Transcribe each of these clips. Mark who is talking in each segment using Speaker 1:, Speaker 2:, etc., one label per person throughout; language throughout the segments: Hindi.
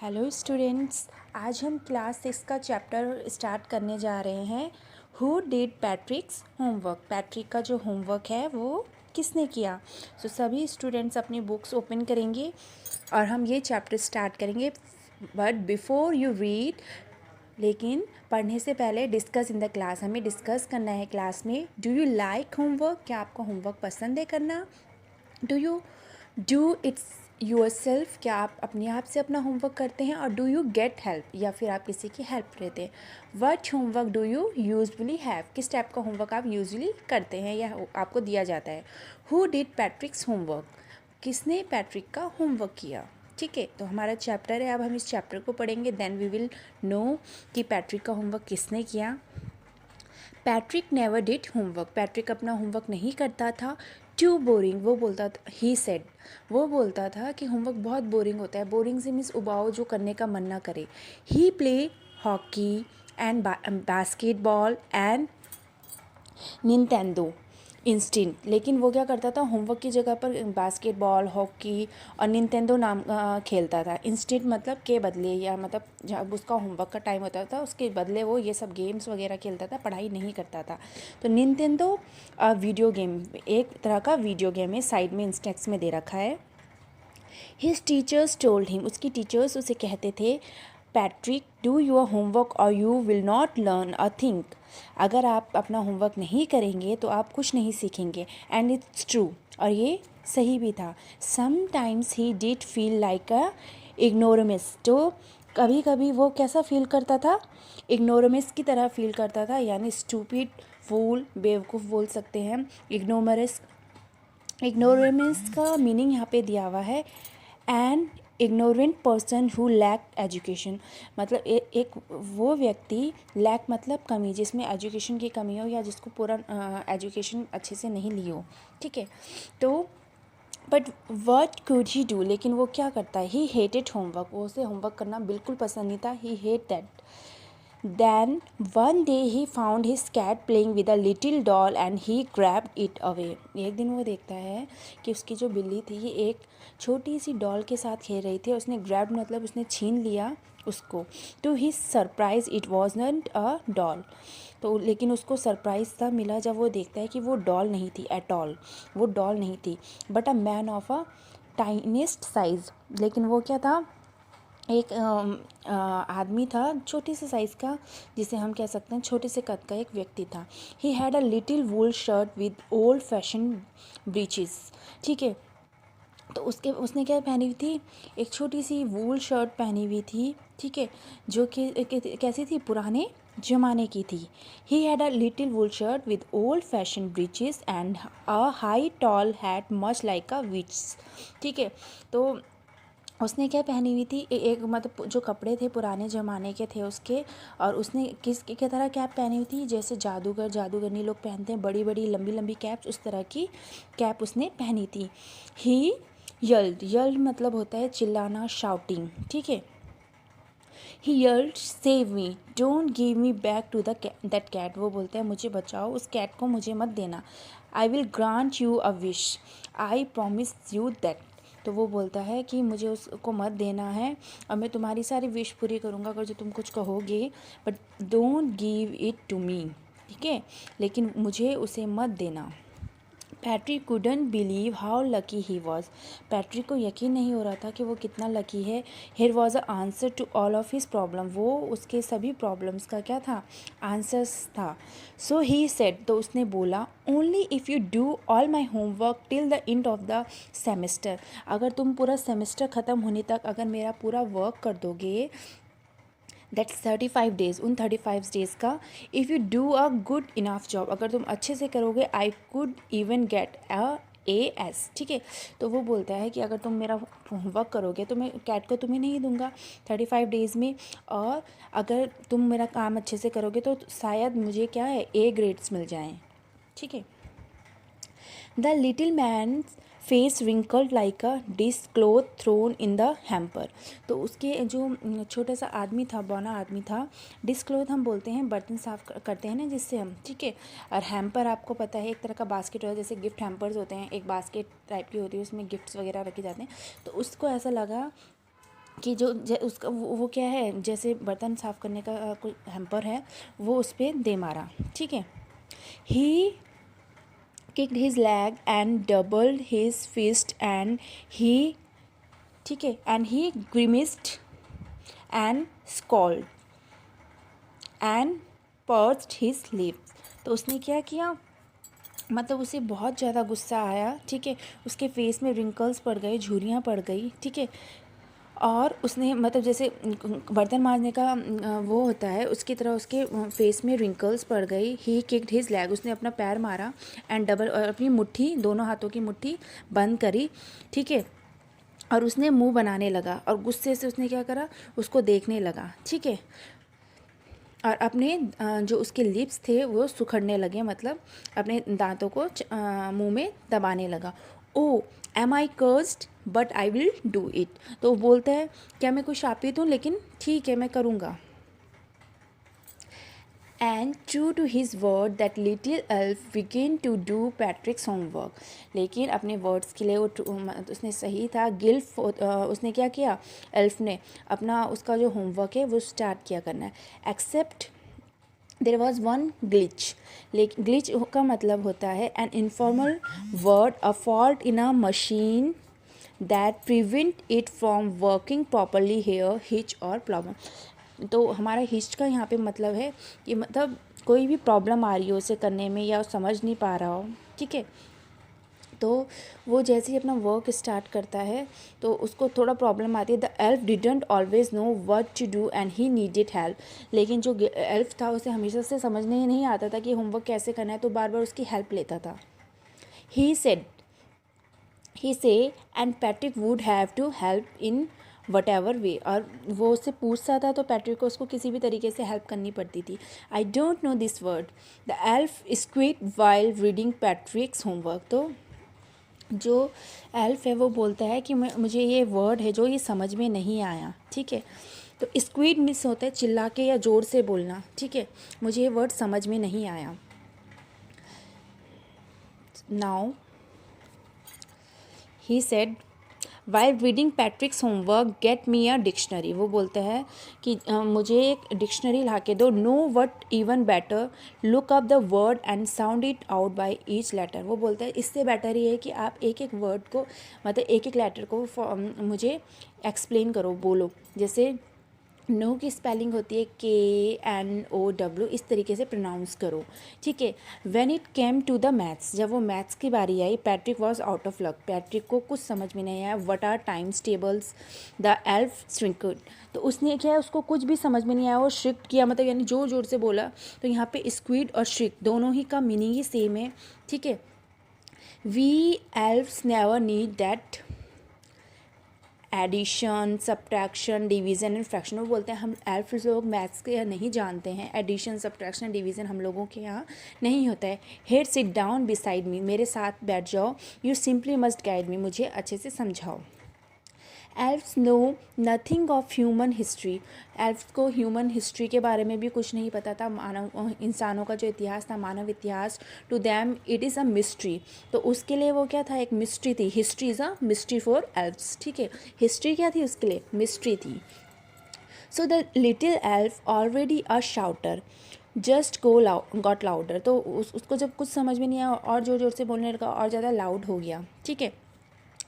Speaker 1: हेलो स्टूडेंट्स, आज हम क्लास 6 का चैप्टर स्टार्ट करने जा रहे हैं। Who did पैट्रिक्स homework. पैट्रिक का जो होमवर्क है वो किसने किया। सभी स्टूडेंट्स अपनी बुक्स ओपन करेंगे और हम ये चैप्टर स्टार्ट करेंगे। बट बिफोर यू रीड, लेकिन पढ़ने से पहले डिस्कस इन द क्लास, हमें डिस्कस करना है क्लास में। Do you like homework. क्या आपको होमवर्क पसंद है करना। Do you do it's your self. क्या आप अपने आप से अपना होमवर्क करते हैं। और डू यू गेट हेल्प, या फिर आप किसी की हेल्प लेते हैं। What homework do you usually have. किस टाइप का होमवर्क आप यूजली करते हैं या आपको दिया जाता है। Who did पैट्रिक्स homework. किसने पैट्रिक का होमवर्क किया। ठीक है, तो हमारा चैप्टर है, अब हम इस चैप्टर को पढ़ेंगे, देन वी विल नो कि पैट्रिक का होमवर्क किसने किया। Patrick never did homework. Patrick अपना होमवर्क नहीं करता था। टू बोरिंग, वो बोलता था, ही सेड, वो बोलता था कि होमवर्क बहुत बोरिंग होता है। बोरिंग से मीन्स उबाऊ, जो करने का मन ना करे। He play hockey and basketball and Nintendo instinct. लेकिन वो क्या करता था, होमवर्क की जगह पर बास्केटबॉल, हॉकी और निंटेंडो नाम खेलता था। इंस्टिंक्ट मतलब के बदले, या मतलब जब उसका होमवर्क का टाइम होता था उसके बदले वो ये सब गेम्स वगैरह खेलता था, पढ़ाई नहीं करता था। तो निंटेंडो वीडियो गेम, एक तरह का वीडियो गेम है, साइड में इंस्टेक्स में दे रखा है। हिज टीचर्स टोल्ड हिम, उसकी टीचर्स उसे कहते थे, पैट्रिक डू योर होमवर्क और you will not learn a thing. अगर आप अपना होमवर्क नहीं करेंगे तो आप कुछ नहीं सीखेंगे। एंड इट्स ट्रू, और ये सही भी था। Sometimes he did feel like a ignoramus. तो कभी कभी वो कैसा फील करता था, इग्नोरमिस की तरह फील करता था, यानी स्टूपिड, फूल, बेवकूफ़ बोल सकते हैं। इग्नोरमेंस का मीनिंग यहाँ पे दिया हुआ है, an ignorant person who lack education. मतलब एक वो व्यक्ति, लैक मतलब कमी, जिसमें एजुकेशन की कमी हो या जिसको पूरा एजुकेशन अच्छे से नहीं ली हो। ठीक है, तो but what could he do, लेकिन वो क्या करता है, ही हेटेड होमवर्क, वो उसे होमवर्क करना बिल्कुल पसंद नहीं था। He hate that. Then one day he found his cat playing with a little doll and he grabbed it away. एक दिन वो देखता है कि उसकी जो बिल्ली थी ये एक छोटी सी डॉल के साथ खेल रही थी। उसने ग्रैब मतलब उसने छीन लिया उसको। To his surprise it was not a doll. तो लेकिन उसको सरप्राइज था मिला जब वो देखता है कि वो डॉल नहीं थी एट ऑल, वो डॉल नहीं थी, but a man of a tiniest size. लेकिन वो क्या था, एक आदमी था छोटे से साइज़ का, जिसे हम कह सकते हैं छोटे से कद का एक व्यक्ति था। ही had a little wool shirt with old fashion breaches. ठीक है, तो उसने क्या पहनी हुई थी, एक छोटी सी वूल शर्ट पहनी हुई थी। ठीक है, जो कि कैसी थी, पुराने ज़माने की थी। He had a little wool shirt with old fashion breeches and a high tall hat much like a witch. ठीक है, तो उसने क्या पहनी हुई थी, एक मतलब जो कपड़े थे पुराने ज़माने के थे उसके, और उसने किस की तरह कैप पहनी हुई थी, जैसे जादूगर जादूगरनी लोग पहनते हैं, बड़ी बड़ी लंबी लंबी कैप्स, उस तरह की कैप उसने पहनी थी। ही यल्ड मतलब होता है चिल्लाना, शाउटिंग। ठीक है, he yelled save me, don't give me back to that cat. वो बोलते हैं मुझे बचाओ, उस कैट को मुझे मत देना। I will grant you a wish, I promise you that. तो वो बोलता है कि मुझे उसको मत देना है और मैं तुम्हारी सारी विश पूरी करूँगा अगर जो तुम कुछ कहोगे, but don't give it to me. ठीक है, लेकिन मुझे उसे मत देना। Patrick couldn't believe how lucky he was. पैट्रिक को यकीन नहीं हो रहा था कि वो कितना लकी है। Here was a answer to all of his problem, वो उसके सभी प्रॉब्लम्स का क्या था, आंसर्स था। सो ही सेड, तो उसने बोला, only if you do all my homework till the end of the semester. अगर तुम पूरा सेमेस्टर ख़त्म होने तक अगर मेरा पूरा वर्क कर दोगे, दैट्स 35 डेज़, उन 35 डेज़ का, if you do a good enough job, अगर तुम अच्छे से करोगे, I could even get a AS। ठीक है, तो वो बोलता है कि अगर तुम मेरा होमवर्क करोगे तो मैं कैट को तुम्हें नहीं दूंगा 35 डेज़ में, और अगर तुम मेरा काम अच्छे से करोगे तो शायद मुझे क्या है, A ग्रेड्स मिल जाएं। ठीक है, the little man face wrinkled like a dish cloth thrown in the hamper. तो उसके जो छोटा सा आदमी था, बौना आदमी था, डिश क्लोथ हम बोलते हैं बर्तन साफ करते हैं ना जिससे हम। ठीक है, और हैम्पर आपको पता है एक तरह का बास्केट होता है, जैसे गिफ्ट हैम्पर्स होते हैं, एक बास्केट टाइप की होती है उसमें गिफ्ट्स वगैरह रखे जाते हैं। तो उसको ऐसा लगा कि जो उसका वो क्या है, जैसे बर्तन साफ़ करने का कोई हैम्पर है, वो उस पर दे मारा, ठीक है। ही kicked his leg and doubled his fist and he, ठीक है, and he grimaced and scowled and pursed his lips। तो उसने क्या किया, मतलब उसे बहुत ज़्यादा गुस्सा आया, ठीक है, उसके फेस में रिंकल्स पड़ गए, झुर्रियाँ पड़ गई, ठीक है, और उसने मतलब जैसे बर्तन मांजने का वो होता है, उसकी तरह उसके फेस में रिंकल्स पड़ गई। ही किक्ड हिज लेग, उसने अपना पैर मारा, एंड डबल, और अपनी मुट्ठी, दोनों हाथों की मुट्ठी बंद करी, ठीक है, और उसने मुंह बनाने लगा, और गुस्से से उसने क्या करा, उसको देखने लगा, ठीक है, और अपने जो उसके लिप्स थे वो सुखड़ने लगे, मतलब अपने दांतों को मुंह में दबाने लगा। Oh am I cursed but I will do it. तो वो बोलता है, क्या मैं कोई शापित हूँ, लेकिन ठीक है मैं करूँगा। And true to his word that little elf begin to do Patrick's homework. लेकिन अपने वर्ड्स के लिए वो उसने सही था, गिल्फ उसने क्या किया, एल्फ ने अपना उसका जो होमवर्क है वो स्टार्ट किया करना है। Except there was one glitch. लेकिन ग्लिच का मतलब होता है an informal word, a fault in a machine that prevent it from working properly here, hitch और प्रॉब्लम। तो हमारा हिच का यहाँ पे मतलब है कि मतलब कोई भी प्रॉब्लम आ रही हो उसे करने में, या समझ नहीं पा रहा हो, ठीक है, तो वो जैसे ही अपना वर्क स्टार्ट करता है तो उसको थोड़ा प्रॉब्लम आती है। The elf didn't always know what to do and he needed help. लेकिन जो एल्फ था उसे हमेशा से समझने ही नहीं आता था कि होमवर्क कैसे करना है, तो बार बार उसकी हेल्प लेता था। He say and Patrick would have to help in whatever way. और वो उससे पूछता था तो पैट्रिक को उसको किसी भी तरीके से हेल्प करनी पड़ती थी। I don't know this word, the elf squid while reading पैट्रिक्स homework. तो जो एल्फ है वो बोलता है कि मुझे ये वर्ड है जो ये समझ में नहीं आया, ठीक है। तो स्क्वीड मिस होता है चिल्ला के या ज़ोर से बोलना, ठीक है, मुझे ये वर्ड समझ में नहीं आया। Now he said while reading पैट्रिक्स homework get me a dictionary. वो बोलता है कि मुझे एक डिक्शनरी ला के दो। No what even better look up the word and sound it out by each letter. वो बोलता है इससे बेटर ये है कि आप एक एक वर्ड को, मतलब एक एक लेटर को मुझे एक्सप्लेन करो, बोलो। जैसे नो की स्पेलिंग होती है KNOW, इस तरीके से प्रोनाउंस करो, ठीक है। When it came to the maths, जब वो मैथ्स की बारी आई, Patrick was out of luck. पैट्रिक को कुछ समझ में नहीं आया। What are times tables, the elf shrinked. तो उसने क्या है, उसको कुछ भी समझ में नहीं आया, वो श्रिक्ड किया, मतलब यानी जोर जोर से बोला। तो यहाँ पे स्क्विड और श्रिक दोनों ही का मीनिंग ही सेम है, ठीक है। We elves never need that addition, subtraction, division and fraction. वो बोलते हैं हम एल्फ लोग मैथ्स के नहीं जानते हैं, एडिशन, सब्ट्रैक्शन, डिवीज़न हम लोगों के यहाँ नहीं होता है। Here sit down beside me, मेरे साथ बैठ जाओ। You simply must guide me, मुझे अच्छे से समझाओ। Elves know nothing of human history. Elves को ह्यूमन हिस्ट्री के बारे में भी कुछ नहीं पता था, मानव इंसानों का जो इतिहास था, मानव इतिहास। To them it is a mystery. तो उसके लिए वो क्या था, एक मिस्ट्री थी। History is a mystery for elves, ठीक है। हिस्ट्री क्या थी उसके लिए, मिस्ट्री थी। So the little elf already a shouter just got louder. तो उसको जब कुछ समझ में नहीं आया और ज़ोर ज़ोर से बोलने लगा और ज़्यादा लाउड हो गया, ठीक है।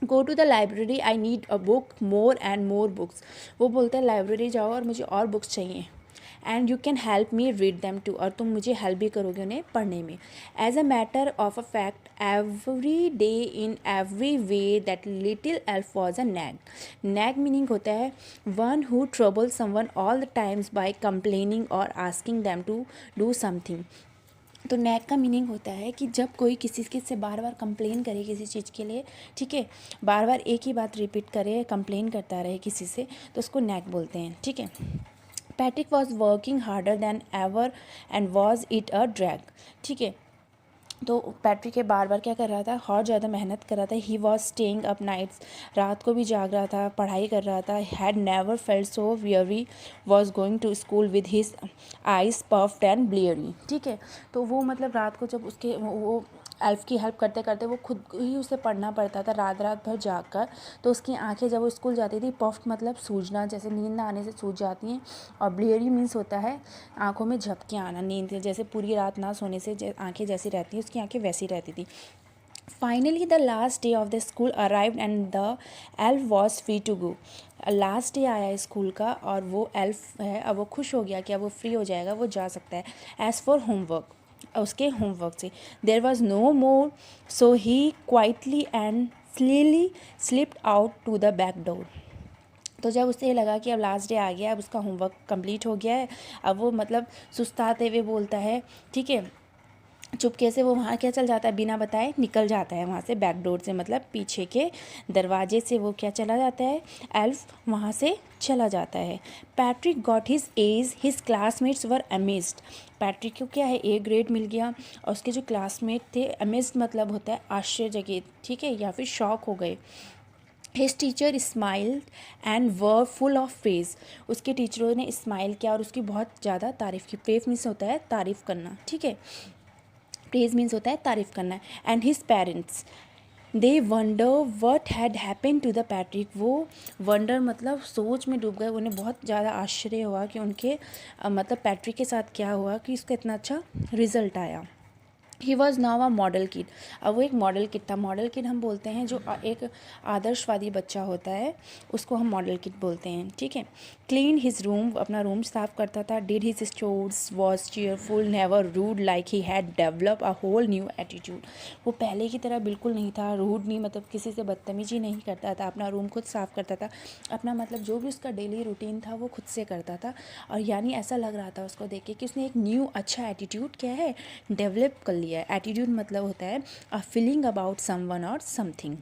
Speaker 1: Go to the library, I need a book, more and more books. वो बोलता है लाइब्रेरी जाओ और मुझे और बुक्स चाहिए। And you can help me read them too, और तुम मुझे हेल्प भी करोगे उन्हें पढ़ने में। As a matter of a fact every day in every way that little elf was a nag. Nag meaning होता है one who trouble someone all the times by complaining और asking them to do something. तो नैग का मीनिंग होता है कि जब कोई किसी के से बार बार कंप्लेन करे किसी चीज़ के लिए, ठीक है, बार बार एक ही बात रिपीट करे, कंप्लेन करता रहे किसी से, तो उसको नैग बोलते हैं, ठीक है। Patrick was working harder than ever and was it a drag, ठीक है। तो पैट्रिक के बार बार क्या कर रहा था, और ज़्यादा मेहनत कर रहा था। He was staying up nights, रात को भी जाग रहा था, पढ़ाई कर रहा था। Had never felt so weary, was going to school with his eyes puffed and bleary, ठीक है। तो वो मतलब रात को जब उसके वो एल्फ की हेल्प करते करते वो खुद ही उसे पढ़ना पड़ता था रात रात भर जाग कर। तो उसकी आंखें जब वो स्कूल जाती थी पफ्ड मतलब सूजना, जैसे नींद ना आने से सूज जाती हैं, और ब्लियरी मीन्स होता है आंखों में झपकी आना, नींद जैसे पूरी रात ना सोने से आंखें जैसी रहती हैं उसकी आंखें वैसी रहती थी। Finally, the last day of the school arrived and the elf was free to go. Last day आया स्कूल का और वो एल्फ है, अब वो खुश हो गया कि अब वो फ्री हो जाएगा, वो जा सकता है। एज़ फॉर होमवर्क, उसके होमवर्क से there was no more, so he quietly and slyly slipped out to the back door. तो जब उसे लगा कि अब लास्ट डे आ गया, अब उसका होमवर्क कंप्लीट हो गया है, अब वो मतलब सुस्ताते हुए बोलता है, ठीक है, चुपके से वो वहाँ क्या चल जाता है, बिना बताए निकल जाता है वहाँ से, बैक डोर से, मतलब पीछे के दरवाजे से वो क्या चला जाता है, एल्फ वहाँ से चला जाता है। Patrick got his age, his classmates were amazed. Patrick को क्या है, ए ग्रेड मिल गया, और उसके जो क्लासमेट थे, अमेज्ड मतलब होता है आश्चर्यचकित, ठीक है, या फिर शॉक हो गए। His teacher smiled and were full of praise. उसके टीचरों ने स्माइल किया और उसकी बहुत ज़्यादा तारीफ़ की। प्रेज मीन्स होता है तारीफ़ करना, ठीक है, प्रेज मीन्स होता है तारीफ़ करना। And his parents they wonder what had happen to the Patrick. वो वंडर मतलब सोच में डूब गए, उन्हें बहुत ज़्यादा आश्चर्य हुआ कि उनके मतलब पैट्रिक के साथ क्या हुआ कि उसका इतना अच्छा रिजल्ट आया। He was now a model kid. अब वो एक मॉडल किड था। मॉडल किड हम बोलते हैं जो एक आदर्शवादी बच्चा होता है, उसको हम मॉडल किड बोलते हैं, ठीक है। क्लीन हिज रूम, अपना रूम साफ करता था। Did his chores, was cheerful, never rude, like he had develop a whole new attitude. वो पहले की तरह बिल्कुल नहीं था, रूड नहीं, मतलब किसी से बदतमीजी नहीं करता था, अपना रूम खुद साफ करता था, अपना मतलब जो भी उसका डेली रूटीन था वो खुद से करता था। और यानी ऐसा लग रहा था उसको देख के कि उसने एक न्यू अच्छा एटीट्यूड क्या है, डेवलप कर लिया है। एटीट्यूड मतलब होता है अ फीलिंग अबाउट समवन और समथिंग,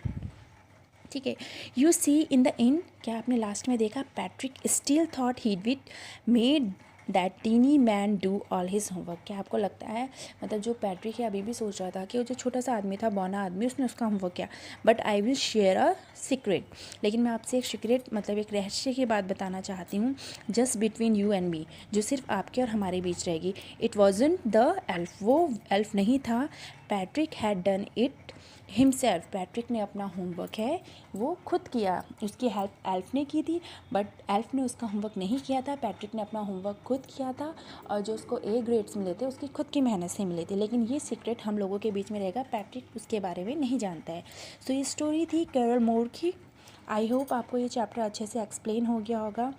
Speaker 1: ठीक है। You see in the end, क्या आपने लास्ट में देखा, Patrick still thought he with made that tiny man do all his homework. क्या आपको लगता है, मतलब जो पैट्रिक है अभी भी सोच रहा था कि वो जो छोटा सा आदमी था, बौना आदमी, उसने उसका होमवर्क किया। But I will share a secret, लेकिन मैं आपसे एक सीक्रेट मतलब एक रहस्य की बात बताना चाहती हूँ, just between you and me, जो सिर्फ आपके और हमारे बीच रहेगी। इट वॉजंट द एल्फ, वो एल्फ नहीं था। Patrick had done it himself, Patrick ने अपना होमवर्क है वो खुद किया, उसकी हेल्प एल्फ ने की थी, बट एल्फ ने उसका होमवर्क नहीं किया था, पैट्रिक ने अपना होमवर्क खुद किया था, और जो उसको ए ग्रेड्स मिले थे उसकी खुद की मेहनत से मिले थे। लेकिन ये सीक्रेट हम लोगों के बीच में रहेगा, पैट्रिक उसके बारे में नहीं जानता है। सो ये स्टोरी थी कैरल मोर की। आई होप आपको ये चैप्टर अच्छे से एक्सप्लेन हो गया होगा।